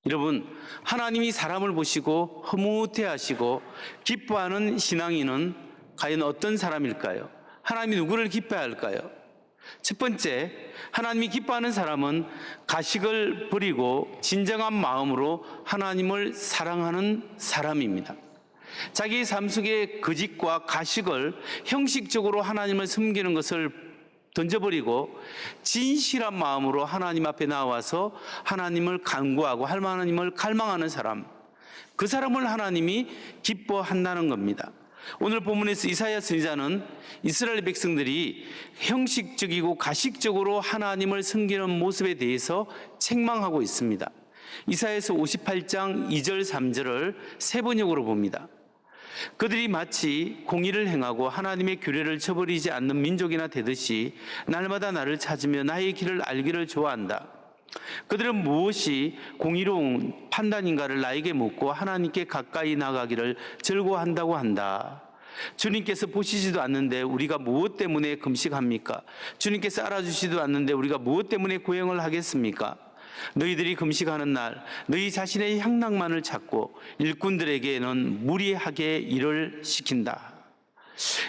여러분, 하나님이 사람을 보시고 흐뭇해하시고 기뻐하는 신앙인은 과연 어떤 사람일까요? 하나님이 누구를 기뻐할까요? 첫 번째, 하나님이 기뻐하는 사람은 가식을 버리고 진정한 마음으로 하나님을 사랑하는 사람입니다. 자기 삶 속의 거짓과 가식을 형식적으로 하나님을 섬기는 것을 던져버리고 진실한 마음으로 하나님 앞에 나와서 하나님을 간구하고 하나님을 갈망하는 사람, 그 사람을 하나님이 기뻐한다는 겁니다. 오늘 본문에서 이사야 선지자는 이스라엘 백성들이 형식적이고 가식적으로 하나님을 섬기는 모습에 대해서 책망하고 있습니다. 이사야서 58장 2절 3절을 세 번역으로 봅니다. 그들이 마치 공의를 행하고 하나님의 규례를 저버리지 않는 민족이나 되듯이 날마다 나를 찾으며 나의 길을 알기를 좋아한다. 그들은 무엇이 공의로운 판단인가를 나에게 묻고 하나님께 가까이 나가기를 즐거워한다고 한다. 주님께서 보시지도 않는데 우리가 무엇 때문에 금식합니까? 주님께서 알아주시지도 않는데 우리가 무엇 때문에 고행을 하겠습니까? 너희들이 금식하는 날 너희 자신의 향락만을 찾고 일꾼들에게는 무리하게 일을 시킨다.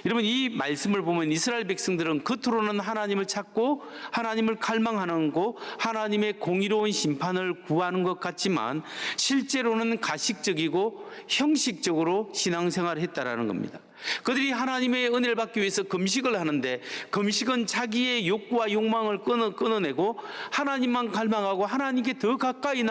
여러분, 이 말씀을 보면 이스라엘 백성들은 겉으로는 하나님을 찾고 하나님을 갈망하는 거, 하나님의 공의로운 심판을 구하는 것 같지만 실제로는 가식적이고 형식적으로 신앙생활을 했다라는 겁니다. 그들이 하나님의 은혜를 받기 위해서 금식을 하는데 금식은 자기의 욕구와 욕망을 끊어내고 하나님만 갈망하고 하나님께 더 가까이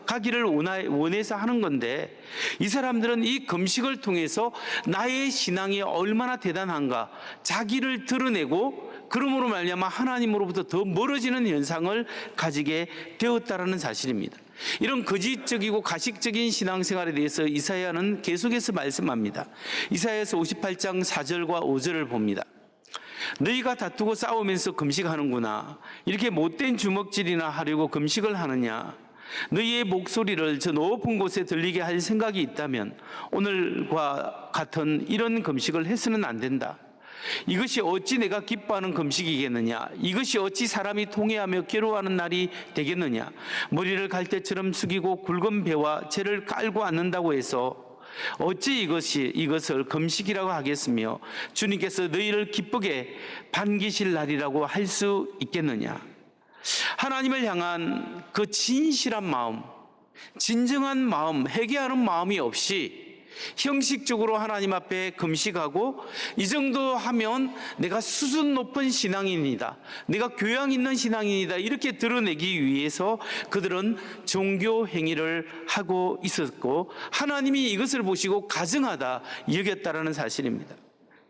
가기를 원해서 하는 건데, 이 사람들은 이 금식을 통해서 나의 신앙이 얼마나 대단한가 자기를 드러내고 그러므로 말미암아 하나님으로부터 더 멀어지는 현상을 가지게 되었다라는 사실입니다. 이런 거짓적이고 가식적인 신앙생활에 대해서 이사야는 계속해서 말씀합니다. 이사야서 58장 4절과 5절을 봅니다. 너희가 다투고 싸우면서 금식하는구나. 이렇게 못된 주먹질이나 하려고 금식을 하느냐. 너희의 목소리를 저 높은 곳에 들리게 할 생각이 있다면 오늘과 같은 이런 금식을 해서는 안 된다. 이것이 어찌 내가 기뻐하는 금식이겠느냐? 이것이 어찌 사람이 통회하며 괴로워하는 날이 되겠느냐? 머리를 갈대처럼 숙이고 굵은 배와 채를 깔고 앉는다고 해서 어찌 이것을 금식이라고 하겠으며 주님께서 너희를 기쁘게 반기실 날이라고 할 수 있겠느냐? 하나님을 향한 그 진실한 마음, 진정한 마음, 회개하는 마음이 없이 형식적으로 하나님 앞에 금식하고 이 정도 하면 내가 수준 높은 신앙인이다, 내가 교양 있는 신앙인이다 이렇게 드러내기 위해서 그들은 종교 행위를 하고 있었고 하나님이 이것을 보시고 가증하다 여겼다라는 사실입니다.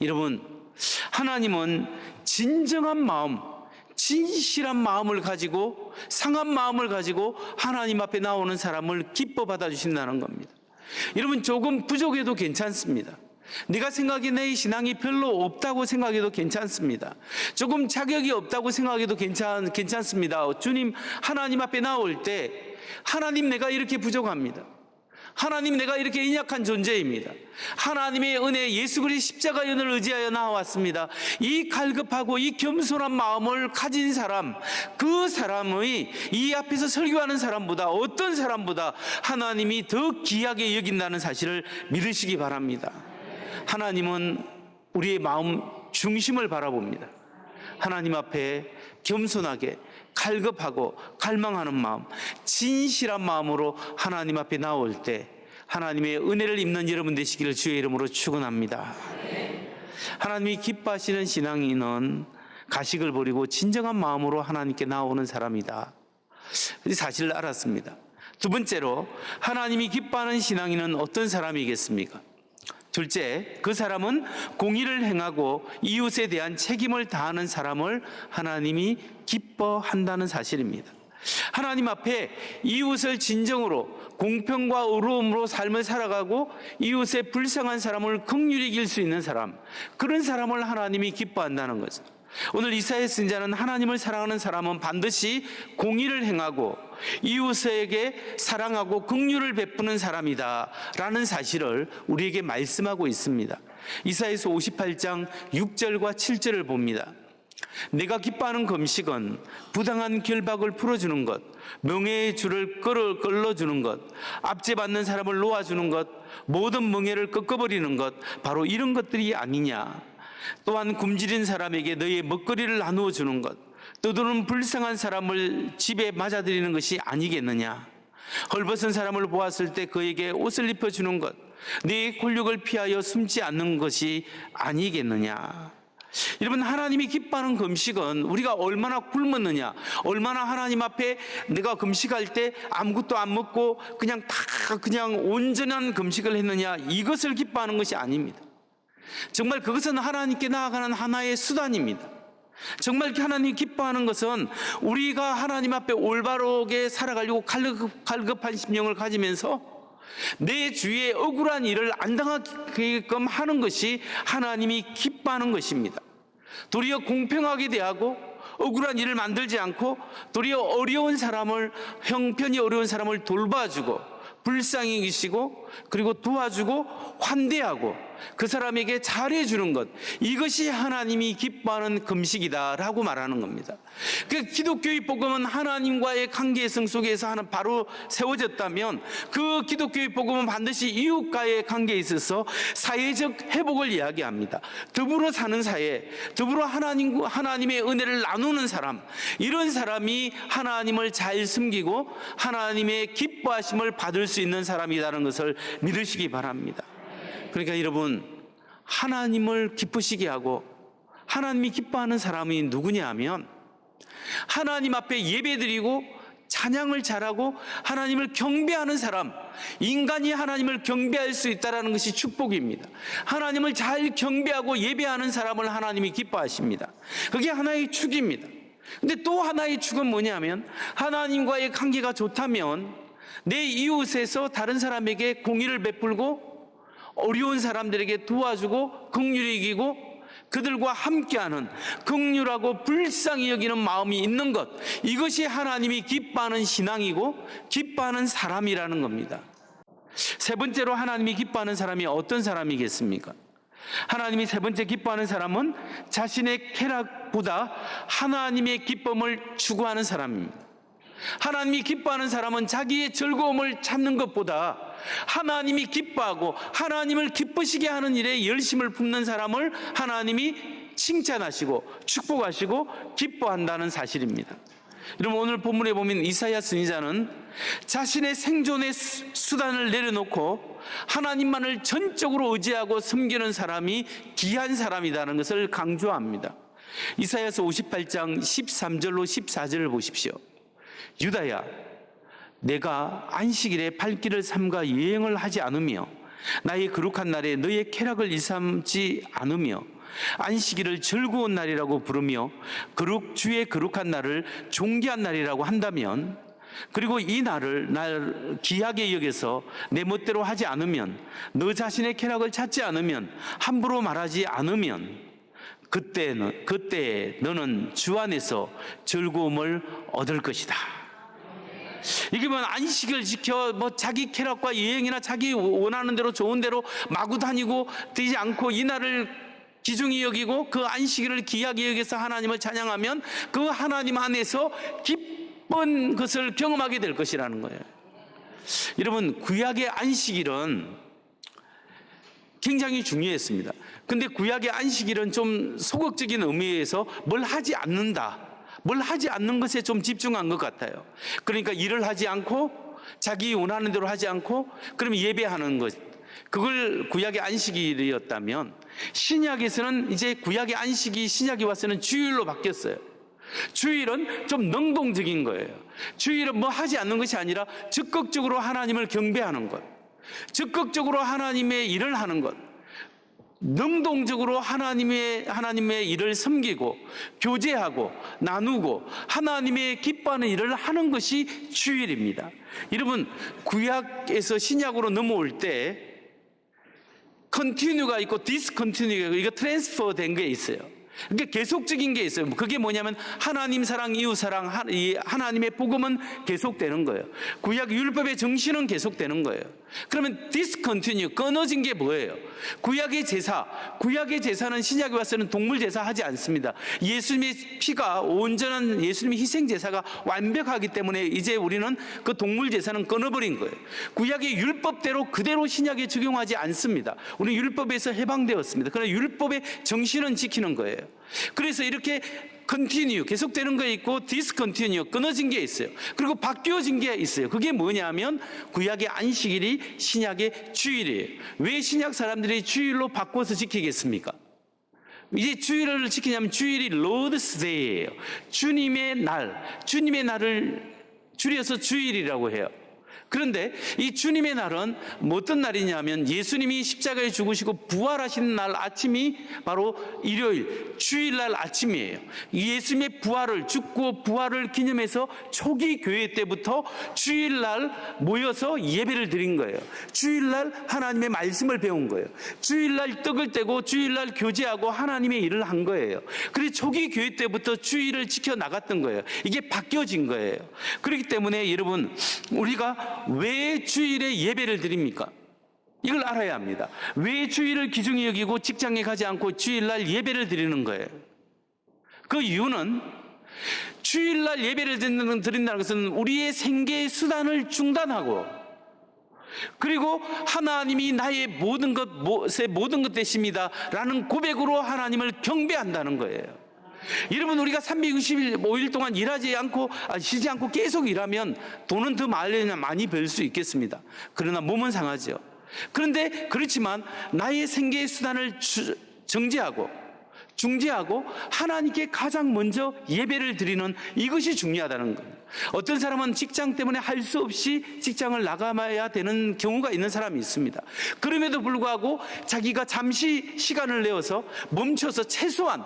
여러분, 하나님은 진정한 마음, 진실한 마음을 가지고 상한 마음을 가지고 하나님 앞에 나오는 사람을 기뻐 받아주신다는 겁니다. 여러분, 조금 부족해도 괜찮습니다. 네가 생각에 내 신앙이 별로 없다고 생각해도 괜찮습니다. 조금 자격이 없다고 생각해도 괜찮습니다. 주님, 하나님 앞에 나올 때 하나님, 내가 이렇게 부족합니다. 하나님, 내가 이렇게 연약한 존재입니다. 하나님의 은혜, 예수 그리스도의 십자가 연을 의지하여 나왔습니다. 이 갈급하고 이 겸손한 마음을 가진 사람, 그 사람의 이 앞에서 설교하는 사람보다, 어떤 사람보다 하나님이 더 귀하게 여긴다는 사실을 믿으시기 바랍니다. 하나님은 우리의 마음 중심을 바라봅니다. 하나님 앞에 겸손하게 갈급하고 갈망하는 마음, 진실한 마음으로 하나님 앞에 나올 때 하나님의 은혜를 입는 여러분 되시기를 주의 이름으로 축원합니다. 하나님이 기뻐하시는 신앙인은 가식을 버리고 진정한 마음으로 하나님께 나오는 사람이다. 이 사실을 알았습니다. 두 번째로, 하나님이 기뻐하는 신앙인은 어떤 사람이겠습니까? 둘째, 그 사람은 공의를 행하고 이웃에 대한 책임을 다하는 사람을 하나님이 기뻐한다는 사실입니다. 하나님 앞에 이웃을 진정으로 공평과 의로움으로 삶을 살아가고 이웃의 불쌍한 사람을 긍휼히 여길 수 있는 사람, 그런 사람을 하나님이 기뻐한다는 거죠. 오늘 이사야 선지자는 하나님을 사랑하는 사람은 반드시 공의를 행하고 이웃에게 사랑하고 긍휼을 베푸는 사람이다 라는 사실을 우리에게 말씀하고 있습니다. 이사야서 58장 6절과 7절을 봅니다. 내가 기뻐하는 금식은 부당한 결박을 풀어주는 것, 명예의 줄을 끌어주는 것, 압제받는 사람을 놓아주는 것, 모든 멍에를 꺾어버리는 것, 바로 이런 것들이 아니냐. 또한 굶주린 사람에게 너의 먹거리를 나누어 주는 것, 떠도는 불쌍한 사람을 집에 맞아들이는 것이 아니겠느냐. 헐벗은 사람을 보았을 때 그에게 옷을 입혀주는 것, 네 곤욕을 피하여 숨지 않는 것이 아니겠느냐. 여러분, 하나님이 기뻐하는 금식은 우리가 얼마나 굶었느냐, 얼마나 하나님 앞에 내가 금식할 때 아무것도 안 먹고 그냥 온전한 금식을 했느냐, 이것을 기뻐하는 것이 아닙니다. 정말 그것은 하나님께 나아가는 하나의 수단입니다. 정말 하나님이 기뻐하는 것은 우리가 하나님 앞에 올바르게 살아가려고 갈급한 심령을 가지면서 내 주위에 억울한 일을 안 당하게끔 하는 것이 하나님이 기뻐하는 것입니다. 도리어 공평하게 대하고 억울한 일을 만들지 않고 도리어 어려운 사람을, 형편이 어려운 사람을 돌봐주고 불쌍히 여기시고 그리고 도와주고 환대하고 그 사람에게 잘해주는 것, 이것이 하나님이 기뻐하는 금식이다라고 말하는 겁니다. 그 기독교의 복음은 하나님과의 관계성 속에서 하나 바로 세워졌다면 그 기독교의 복음은 반드시 이웃과의 관계에 있어서 사회적 회복을 이야기합니다. 더불어 사는 사회, 더불어 하나님의 은혜를 나누는 사람, 이런 사람이 하나님을 잘 섬기고 하나님의 기뻐하심을 받을 수 있는 사람이라는 것을 믿으시기 바랍니다. 그러니까 여러분, 하나님을 기쁘시게 하고 하나님이 기뻐하는 사람이 누구냐 하면 하나님 앞에 예배드리고 찬양을 잘하고 하나님을 경배하는 사람, 인간이 하나님을 경배할 수 있다는 것이 축복입니다. 하나님을 잘 경배하고 예배하는 사람을 하나님이 기뻐하십니다. 그게 하나의 축입니다. 근데 또 하나의 축은 뭐냐면 하나님과의 관계가 좋다면 내 이웃에서 다른 사람에게 공의를 베풀고 어려운 사람들에게 도와주고 긍휼히 여기고 그들과 함께하는 긍휼하고 불쌍히 여기는 마음이 있는 것, 이것이 하나님이 기뻐하는 신앙이고 기뻐하는 사람이라는 겁니다. 세 번째로 하나님이 기뻐하는 사람이 어떤 사람이겠습니까? 하나님이 세 번째 기뻐하는 사람은 자신의 쾌락보다 하나님의 기쁨을 추구하는 사람입니다. 하나님이 기뻐하는 사람은 자기의 즐거움을 찾는 것보다 하나님이 기뻐하고 하나님을 기쁘시게 하는 일에 열심을 품는 사람을 하나님이 칭찬하시고 축복하시고 기뻐한다는 사실입니다. 여러분, 오늘 본문에 보면 이사야 선지자는 자신의 생존의 수단을 내려놓고 하나님만을 전적으로 의지하고 섬기는 사람이 귀한 사람이라는 것을 강조합니다. 이사야서 58장 13절로 14절을 보십시오. 유다야, 내가 안식일에 발길을 삼가 여행을 하지 않으며 나의 거룩한 날에 너의 쾌락을 일삼지 않으며 안식일을 즐거운 날이라고 부르며 주의 거룩한 날을 존귀한 날이라고 한다면, 그리고 이 날을 날 귀하게 여겨서 내 멋대로 하지 않으면, 너 자신의 쾌락을 찾지 않으면, 함부로 말하지 않으면 그때 너는 주 안에서 즐거움을 얻을 것이다. 이게 뭐 안식을 지켜 자기 쾌락과 여행이나 자기 원하는 대로 좋은 대로 마구 다니고 되지 않고 이 날을 귀중히 여기고 그 안식일을 귀하게 여기서 하나님을 찬양하면 그 하나님 안에서 기쁜 것을 경험하게 될 것이라는 거예요. 여러분, 구약의 안식일은 굉장히 중요했습니다. 근데 구약의 안식일은 좀 소극적인 의미에서 뭘 하지 않는다, 뭘 하지 않는 것에 좀 집중한 것 같아요. 그러니까 일을 하지 않고 자기 원하는 대로 하지 않고 그러면 예배하는 것, 그걸 구약의 안식일이었다면 신약에서는 이제 구약의 안식이 신약이 와서는 주일로 바뀌었어요. 주일은 좀 능동적인 거예요. 주일은 뭐 하지 않는 것이 아니라 적극적으로 하나님을 경배하는 것, 적극적으로 하나님의 일을 하는 것, 능동적으로 하나님의 일을 섬기고 교제하고 나누고 하나님의 기뻐하는 일을 하는 것이 주일입니다. 여러분, 구약에서 신약으로 넘어올 때 컨티뉴가 있고 디스컨티뉴가 있고 이거 트랜스퍼 된 게 있어요. 그게 계속적인 게 있어요. 그게 뭐냐면 하나님 사랑, 이웃 사랑, 하나님의 복음은 계속되는 거예요. 구약 율법의 정신은 계속되는 거예요. 그러면 discontinue, 끊어진 게 뭐예요? 구약의 제사는 신약에 와서는 동물 제사 하지 않습니다. 예수님의 피가 온전한 예수님의 희생 제사가 완벽하기 때문에 이제 우리는 그 동물 제사는 끊어버린 거예요. 구약의 율법대로 그대로 신약에 적용하지 않습니다. 우리는 율법에서 해방되었습니다. 그러나 율법의 정신은 지키는 거예요. 그래서 이렇게 continue, 계속되는 게 있고 discontinue, 끊어진 게 있어요. 그리고 바뀌어진 게 있어요. 그게 뭐냐면 구약의 안식일이 신약의 주일이에요. 왜 신약 사람들이 주일로 바꿔서 지키겠습니까? 이제 주일을 지키냐면 주일이 Lord's Day예요. 주님의 날을 줄여서 주일이라고 해요. 그런데 이 주님의 날은 어떤 날이냐면 예수님이 십자가에 죽으시고 부활하신 날 아침이 바로 일요일, 주일날 아침이에요. 예수님의 죽고 부활을 기념해서 초기 교회 때부터 주일날 모여서 예배를 드린 거예요. 주일날 하나님의 말씀을 배운 거예요. 주일날 떡을 떼고 주일날 교제하고 하나님의 일을 한 거예요. 그래서 초기 교회 때부터 주일을 지켜나갔던 거예요. 이게 바뀌어진 거예요. 그렇기 때문에 여러분, 우리가 왜 주일에 예배를 드립니까? 이걸 알아야 합니다. 왜 주일을 귀중히 여기고 직장에 가지 않고 주일날 예배를 드리는 거예요? 그 이유는 주일날 예배를 드린다는 것은 우리의 생계의 수단을 중단하고 그리고 하나님이 나의 모든 것 되십니다 라는 고백으로 하나님을 경배한다는 거예요. 여러분, 우리가 365일 동안 쉬지 않고 계속 일하면 돈은 더 많이 벌 수 있겠습니다. 그러나 몸은 상하죠. 그런데 그렇지만 나의 생계의 수단을 중지하고 하나님께 가장 먼저 예배를 드리는 이것이 중요하다는 겁니다. 어떤 사람은 직장 때문에 할 수 없이 직장을 나가야 되는 경우가 있는 사람이 있습니다. 그럼에도 불구하고 자기가 잠시 시간을 내어서 멈춰서 최소한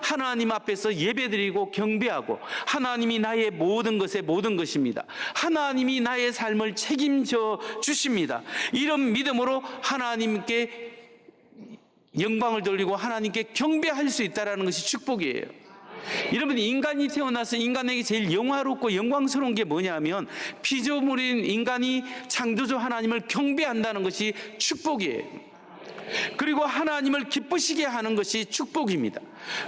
하나님 앞에서 예배드리고 경배하고 하나님이 나의 모든 것입니다. 하나님이 나의 삶을 책임져 주십니다. 이런 믿음으로 하나님께 영광을 돌리고 하나님께 경배할 수 있다는 것이 축복이에요. 여러분, 인간이 태어나서 인간에게 제일 영화롭고 영광스러운 게 뭐냐면 피조물인 인간이 창조주 하나님을 경배한다는 것이 축복이에요. 그리고 하나님을 기쁘시게 하는 것이 축복입니다.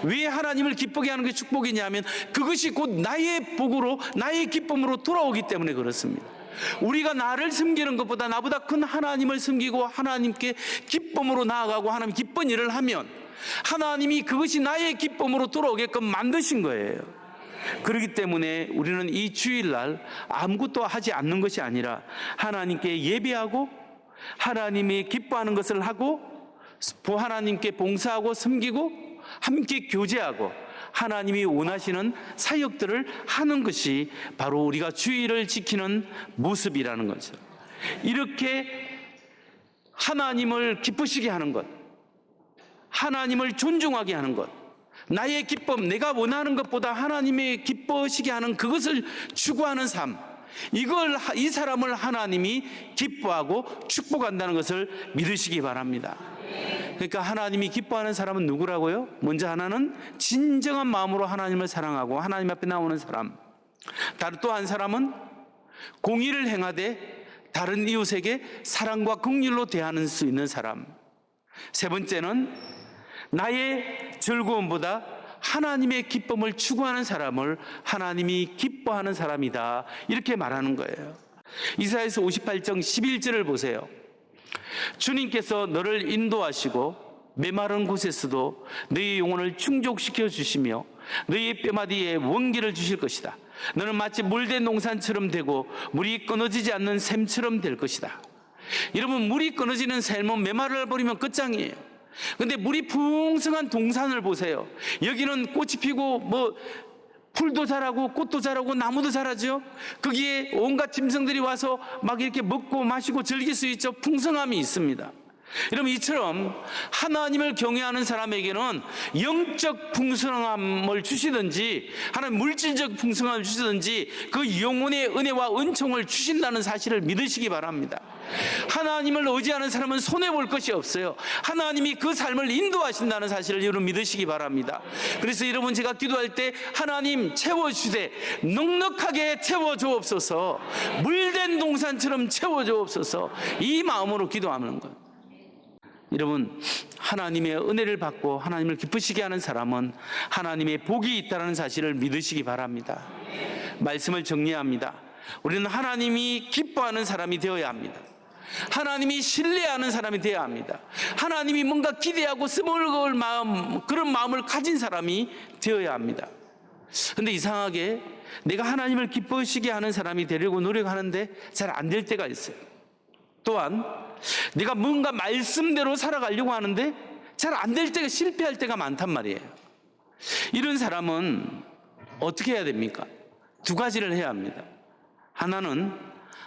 왜 하나님을 기쁘게 하는 게 축복이냐면 그것이 곧 나의 복으로 나의 기쁨으로 돌아오기 때문에 그렇습니다. 우리가 나를 섬기는 것보다 나보다 큰 하나님을 섬기고 하나님께 기쁨으로 나아가고 하나님 기쁜 일을 하면 하나님이 그것이 나의 기쁨으로 돌아오게끔 만드신 거예요. 그렇기 때문에 우리는 이 주일날 아무것도 하지 않는 것이 아니라 하나님께 예배하고 하나님이 기뻐하는 것을 하고 하나님께 봉사하고 섬기고 함께 교제하고 하나님이 원하시는 사역들을 하는 것이 바로 우리가 주일을 지키는 모습이라는 거죠. 이렇게 하나님을 기쁘시게 하는 것, 하나님을 존중하게 하는 것, 나의 기쁨, 내가 원하는 것보다 하나님의 기뻐시게 하는 그것을 추구하는 삶, 이 사람을 하나님이 기뻐하고 축복한다는 것을 믿으시기 바랍니다. 그러니까 하나님이 기뻐하는 사람은 누구라고요? 먼저 하나는 진정한 마음으로 하나님을 사랑하고 하나님 앞에 나오는 사람. 또 한 사람은 공의를 행하되 다른 이웃에게 사랑과 긍휼로 대하는 수 있는 사람. 세 번째는 나의 즐거움보다 하나님의 기쁨을 추구하는 사람을 하나님이 기뻐하는 사람이다, 이렇게 말하는 거예요. 이사야서 58장 11절을 보세요. 주님께서 너를 인도하시고 메마른 곳에서도 너희 영혼을 충족시켜 주시며 너희 뼈마디에 원기를 주실 것이다. 너는 마치 물된 농산처럼 되고 물이 끊어지지 않는 샘처럼 될 것이다. 여러분, 물이 끊어지는 샘은 메마를 버리면 끝장이에요. 근데 물이 풍성한 동산을 보세요. 여기는 꽃이 피고 풀도 자라고 꽃도 자라고 나무도 자라죠. 거기에 온갖 짐승들이 와서 막 이렇게 먹고 마시고 즐길 수 있죠. 풍성함이 있습니다. 여러분, 이처럼 하나님을 경외하는 사람에게는 영적 풍성함을 주시든지 하나님 물질적 풍성함을 주시든지 그 영혼의 은혜와 은총을 주신다는 사실을 믿으시기 바랍니다. 하나님을 의지하는 사람은 손해볼 것이 없어요. 하나님이 그 삶을 인도하신다는 사실을 여러분 믿으시기 바랍니다. 그래서 여러분, 제가 기도할 때 하나님 채워주되 넉넉하게 채워주옵소서, 물된 동산처럼 채워주옵소서, 이 마음으로 기도하는 거예요. 여러분, 하나님의 은혜를 받고 하나님을 기쁘시게 하는 사람은 하나님의 복이 있다는 사실을 믿으시기 바랍니다. 말씀을 정리합니다. 우리는 하나님이 기뻐하는 사람이 되어야 합니다. 하나님이 신뢰하는 사람이 되어야 합니다. 하나님이 뭔가 기대하고 스멀거울 마음, 그런 마음을 가진 사람이 되어야 합니다. 그런데 이상하게 내가 하나님을 기쁘시게 하는 사람이 되려고 노력하는데 잘 안 될 때가 있어요. 또한 내가 뭔가 말씀대로 살아가려고 하는데 잘 안 될 때가, 실패할 때가 많단 말이에요. 이런 사람은 어떻게 해야 됩니까? 두 가지를 해야 합니다. 하나는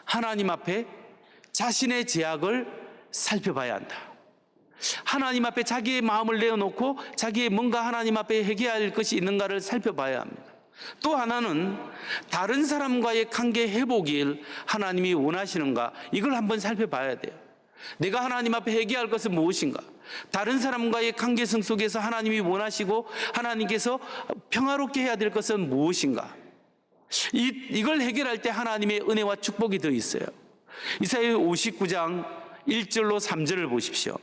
하나님 앞에 자신의 죄악을 살펴봐야 한다. 하나님 앞에 자기의 마음을 내어놓고 자기의 뭔가 하나님 앞에 해결할 것이 있는가를 살펴봐야 합니다. 또 하나는 다른 사람과의 관계 회복을 하나님이 원하시는가, 이걸 한번 살펴봐야 돼요. 내가 하나님 앞에 회개할 것은 무엇인가? 다른 사람과의 관계성 속에서 하나님이 원하시고 하나님께서 평화롭게 해야 될 것은 무엇인가? 이걸 해결할 때 하나님의 은혜와 축복이 더 있어요. 이사야 59장 1절로 3절을 보십시오.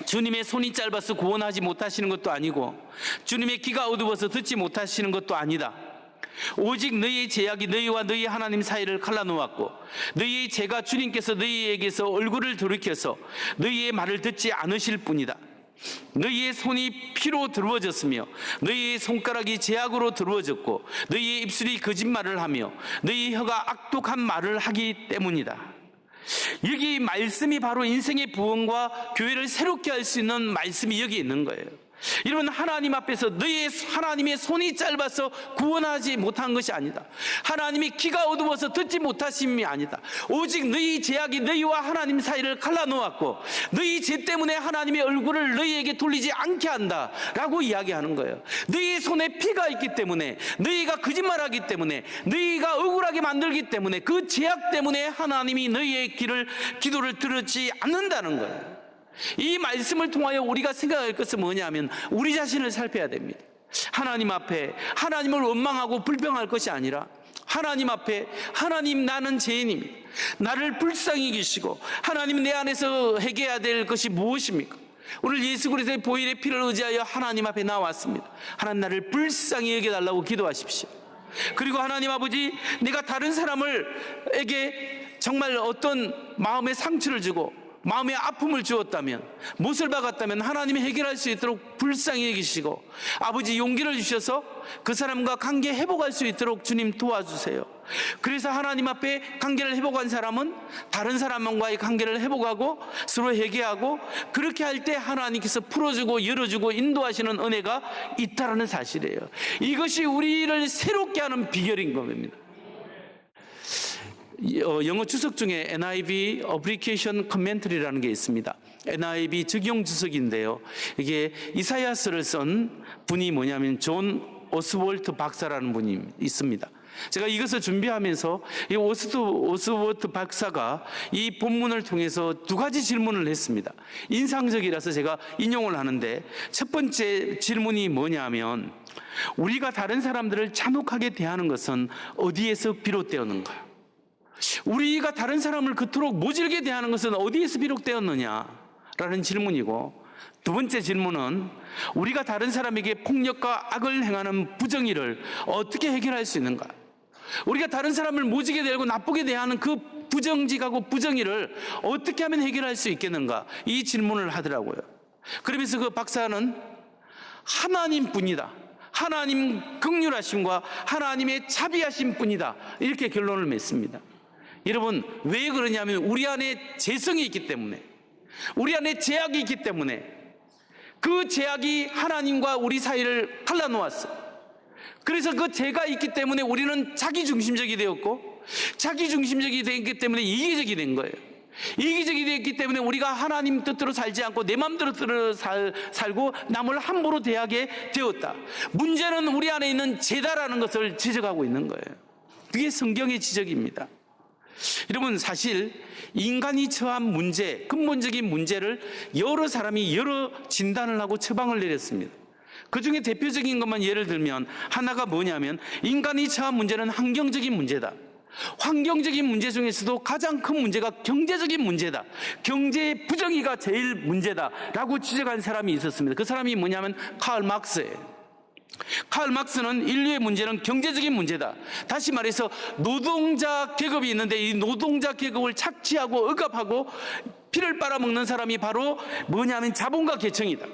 주님의 손이 짧아서 구원하지 못하시는 것도 아니고 주님의 귀가 어두워서 듣지 못하시는 것도 아니다. 오직 너희의 죄악이 너희와 너희 하나님 사이를 갈라놓았고 너희의 죄가 주님께서 너희에게서 얼굴을 돌이켜서 너희의 말을 듣지 않으실 뿐이다. 너희의 손이 피로 더러워졌으며 너희의 손가락이 죄악으로 더러워졌고 너희의 입술이 거짓말을 하며 너희 혀가 악독한 말을 하기 때문이다. 여기 말씀이 바로 인생의 부흥과 교회를 새롭게 할 수 있는 말씀이 여기 있는 거예요. 여러분, 하나님 앞에서 너희의 하나님의 손이 짧아서 구원하지 못한 것이 아니다. 하나님이 귀가 어두워서 듣지 못하심이 아니다. 오직 너희 죄악이 너희와 하나님 사이를 갈라놓았고 너희 죄 때문에 하나님의 얼굴을 너희에게 돌리지 않게 한다 라고 이야기하는 거예요. 너희 손에 피가 있기 때문에, 너희가 거짓말하기 때문에, 너희가 억울하게 만들기 때문에, 그 죄악 때문에 하나님이 너희의 기도를 들었지 않는다는 거예요. 이 말씀을 통하여 우리가 생각할 것은 뭐냐면 우리 자신을 살펴야 됩니다. 하나님 앞에 하나님을 원망하고 불평할 것이 아니라 하나님 앞에 하나님, 나는 죄인입니다. 나를 불쌍히 여기시고 하나님, 내 안에서 해결해야 될 것이 무엇입니까? 오늘 예수 그리스도의 보혈의 피를 의지하여 하나님 앞에 나왔습니다. 하나님, 나를 불쌍히 여겨달라고 기도하십시오. 그리고 하나님 아버지, 내가 다른 사람에게 정말 어떤 마음의 상처를 주고 마음의 아픔을 주었다면, 못을 박았다면 하나님이 해결할 수 있도록 불쌍히 여기시고 아버지, 용기를 주셔서 그 사람과 관계 회복할 수 있도록 주님 도와주세요. 그래서 하나님 앞에 관계를 회복한 사람은 다른 사람과의 관계를 회복하고 서로 회개하고, 그렇게 할 때 하나님께서 풀어주고 열어주고 인도하시는 은혜가 있다는 사실이에요. 이것이 우리를 새롭게 하는 비결인 겁니다. 영어 주석 중에 NIV Application Commentary라는 게 있습니다. NIV 적용 주석인데요, 이게 이사야서를 쓴 분이 뭐냐면 존 오스월트 박사라는 분이 있습니다. 제가 이것을 준비하면서 이 오스월트 박사가 이 본문을 통해서 두 가지 질문을 했습니다. 인상적이라서 제가 인용을 하는데, 첫 번째 질문이 뭐냐면, 우리가 다른 사람들을 잔혹하게 대하는 것은 어디에서 비롯되었는가? 우리가 다른 사람을 그토록 모질게 대하는 것은 어디에서 비롯되었느냐라는 질문이고, 두 번째 질문은 우리가 다른 사람에게 폭력과 악을 행하는 부정의를 어떻게 해결할 수 있는가? 우리가 다른 사람을 모지게 대하고 나쁘게 대하는 그 부정직하고 부정의를 어떻게 하면 해결할 수 있겠는가? 이 질문을 하더라고요. 그러면서 그 박사는 하나님뿐이다, 하나님 긍휼하심과 하나님의 자비하심 뿐이다, 이렇게 결론을 맺습니다. 여러분, 왜 그러냐면 우리 안에 죄성이 있기 때문에, 우리 안에 죄악이 있기 때문에, 그 죄악이 하나님과 우리 사이를 갈라놓았어요. 그래서 그 죄가 있기 때문에 우리는 자기중심적이 되었고, 자기중심적이 되기 때문에 이기적이 된 거예요. 이기적이 되었기 때문에 우리가 하나님 뜻대로 살지 않고 내 마음대로 살고 남을 함부로 대하게 되었다. 문제는 우리 안에 있는 죄다라는 것을 지적하고 있는 거예요. 그게 성경의 지적입니다. 여러분, 사실 인간이 처한 문제, 근본적인 문제를 여러 사람이 여러 진단을 하고 처방을 내렸습니다. 그 중에 대표적인 것만 예를 들면 하나가 뭐냐면, 인간이 처한 문제는 환경적인 문제다. 환경적인 문제 중에서도 가장 큰 문제가 경제적인 문제다. 경제의 부정의가 제일 문제다라고 지적한 사람이 있었습니다. 그 사람이 뭐냐면 칼 막스예요. 칼 막스는 인류의 문제는 경제적인 문제다. 다시 말해서 노동자 계급이 있는데 이 노동자 계급을 착취하고 억압하고 피를 빨아먹는 사람이 바로 뭐냐면 자본가 계층이다.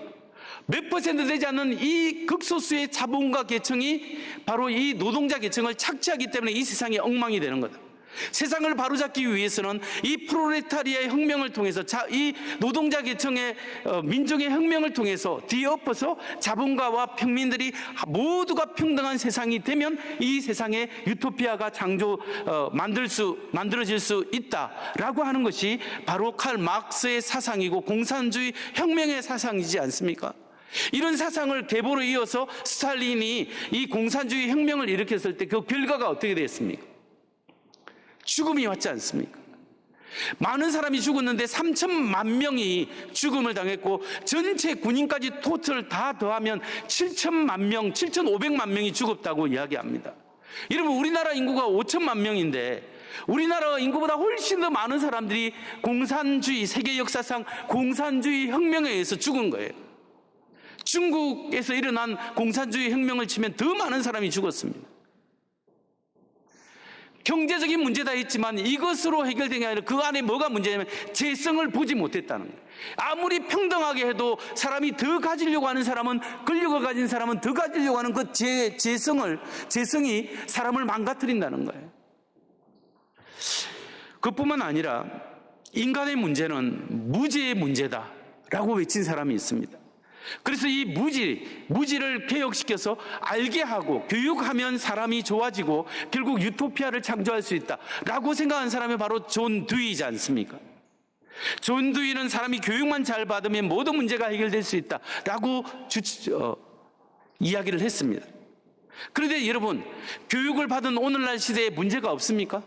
몇 퍼센트 되지 않는 이 극소수의 자본가 계층이 바로 이 노동자 계층을 착취하기 때문에 이 세상이 엉망이 되는 거다. 세상을 바로잡기 위해서는 이 프롤레타리아의 혁명을 통해서 이 노동자 계층의 민족의 혁명을 통해서 뒤엎어서 자본가와 평민들이 모두가 평등한 세상이 되면 이 세상에 유토피아가 만들어질 수 있다라고 하는 것이 바로 칼 막스의 사상이고 공산주의 혁명의 사상이지 않습니까? 이런 사상을 계보로 이어서 스탈린이 이 공산주의 혁명을 일으켰을 때 그 결과가 어떻게 됐습니까? 죽음이 왔지 않습니까? 많은 사람이 죽었는데 3천만 명이 죽음을 당했고 전체 군인까지 토탈 다 더하면 7천만 명, 7,500만 명이 죽었다고 이야기합니다. 여러분, 우리나라 인구가 5천만 명인데 우리나라 인구보다 훨씬 더 많은 사람들이 공산주의, 세계 역사상 공산주의 혁명에 의해서 죽은 거예요. 중국에서 일어난 공산주의 혁명을 치면 더 많은 사람이 죽었습니다. 경제적인 문제다 했지만 이것으로 해결된 게 아니라 그 안에 뭐가 문제냐면 재성을 보지 못했다는 거예요. 아무리 평등하게 해도 사람이 더 가지려고 하는 사람은, 권력을 가진 사람은 더 가지려고 하는 그 재성이 사람을 망가뜨린다는 거예요. 그뿐만 아니라 인간의 문제는 무지의 문제다라고 외친 사람이 있습니다. 그래서 이 무지를 개혁시켜서 알게 하고 교육하면 사람이 좋아지고 결국 유토피아를 창조할 수 있다라고 생각한 사람이 바로 존 듀이지 않습니까? 존 듀이는 사람이 교육만 잘 받으면 모든 문제가 해결될 수 있다라고 이야기를 했습니다. 그런데 여러분, 교육을 받은 오늘날 시대에 문제가 없습니까?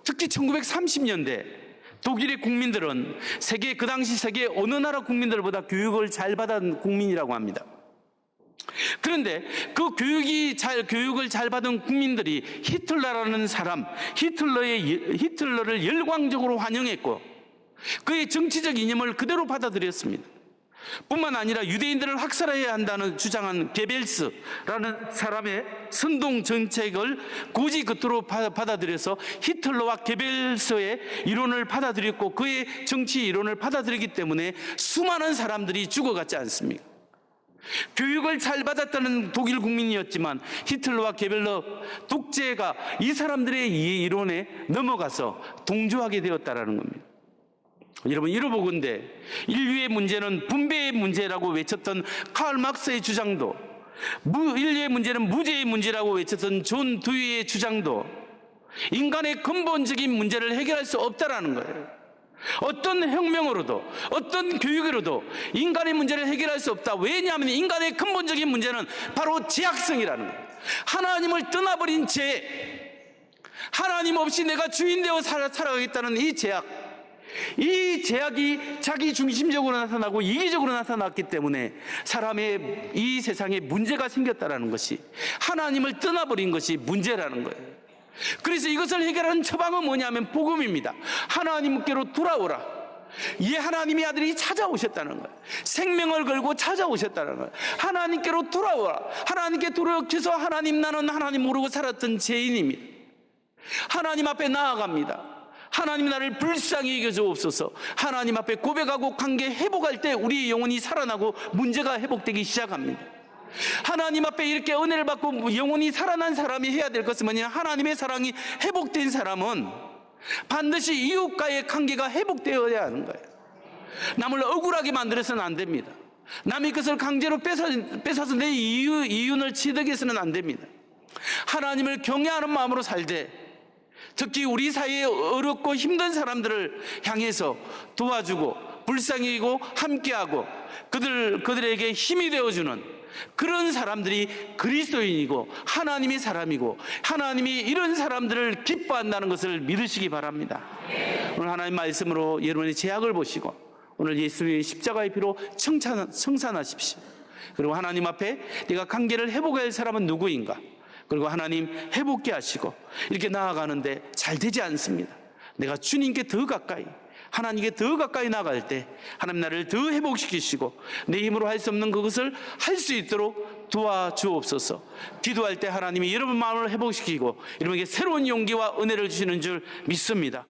특히 1930년대 독일의 국민들은 그 당시 세계 어느 나라 국민들보다 교육을 잘 받은 국민이라고 합니다. 그런데 그 교육을 잘 받은 국민들이 히틀러라는 사람, 히틀러를 열광적으로 환영했고 그의 정치적 이념을 그대로 받아들였습니다. 뿐만 아니라 유대인들을 학살해야 한다는 주장한 게벨스라는 사람의 선동 정책을 고지 끝으로 받아들여서 히틀러와 게벨스의 이론을 받아들였고 그의 정치 이론을 받아들이기 때문에 수많은 사람들이 죽어갔지 않습니까? 교육을 잘 받았다는 독일 국민이었지만 히틀러와 게벨러 독재가 이 사람들의 이 이론에 넘어가서 동조하게 되었다는 겁니다. 여러분, 이러보건대 인류의 문제는 분배의 문제라고 외쳤던 칼 막스의 주장도, 인류의 문제는 무죄의 문제라고 외쳤던 존 듀이의 주장도 인간의 근본적인 문제를 해결할 수 없다라는 거예요. 어떤 혁명으로도 어떤 교육으로도 인간의 문제를 해결할 수 없다. 왜냐하면 인간의 근본적인 문제는 바로 죄악성이라는 거예요. 하나님을 떠나버린 죄, 하나님 없이 내가 주인 되어 살아가겠다는 이 죄악, 이 죄악이 자기 중심적으로 나타나고 이기적으로 나타났기 때문에 사람의 이 세상에 문제가 생겼다는 것이, 하나님을 떠나버린 것이 문제라는 거예요. 그래서 이것을 해결하는 처방은 뭐냐면 복음입니다. 하나님께로 돌아오라. 이 하나님의 아들이 찾아오셨다는 거예요. 생명을 걸고 찾아오셨다는 거예요. 하나님께로 돌아오라. 하나님께 돌아오셔서 나는 하나님 모르고 살았던 죄인입니다. 하나님 앞에 나아갑니다. 하나님 나를 불쌍히 여겨주옵소서. 하나님 앞에 고백하고 관계 회복할 때 우리의 영혼이 살아나고 문제가 회복되기 시작합니다. 하나님 앞에 이렇게 은혜를 받고 영혼이 살아난 사람이 해야 될 것은 뭐냐? 하나님의 사랑이 회복된 사람은 반드시 이웃과의 관계가 회복되어야 하는 거예요. 남을 억울하게 만들어서는 안 됩니다. 남의 것을 강제로 뺏어서 내 이윤을 취득해서는 안 됩니다. 하나님을 경외하는 마음으로 살되 특히 우리 사이에 어렵고 힘든 사람들을 향해서 도와주고 불쌍히 여기고 함께하고 그들에게 힘이 되어주는 그런 사람들이 그리스도인이고 하나님의 사람이고 하나님이 이런 사람들을 기뻐한다는 것을 믿으시기 바랍니다. 오늘 하나님 말씀으로 여러분의 죄악을 보시고 오늘 예수님의 십자가의 피로 청산하십시오. 그리고 하나님 앞에 내가 관계를 회복해야 할 사람은 누구인가? 그리고 하나님 회복케 하시고 이렇게 나아가는데 잘 되지 않습니다. 내가 주님께 더 가까이, 하나님께 더 가까이 나아갈 때 하나님 나를 더 회복시키시고 내 힘으로 할 수 없는 그것을 할 수 있도록 도와주옵소서. 기도할 때 하나님이 여러분 마음을 회복시키고 여러분에게 새로운 용기와 은혜를 주시는 줄 믿습니다.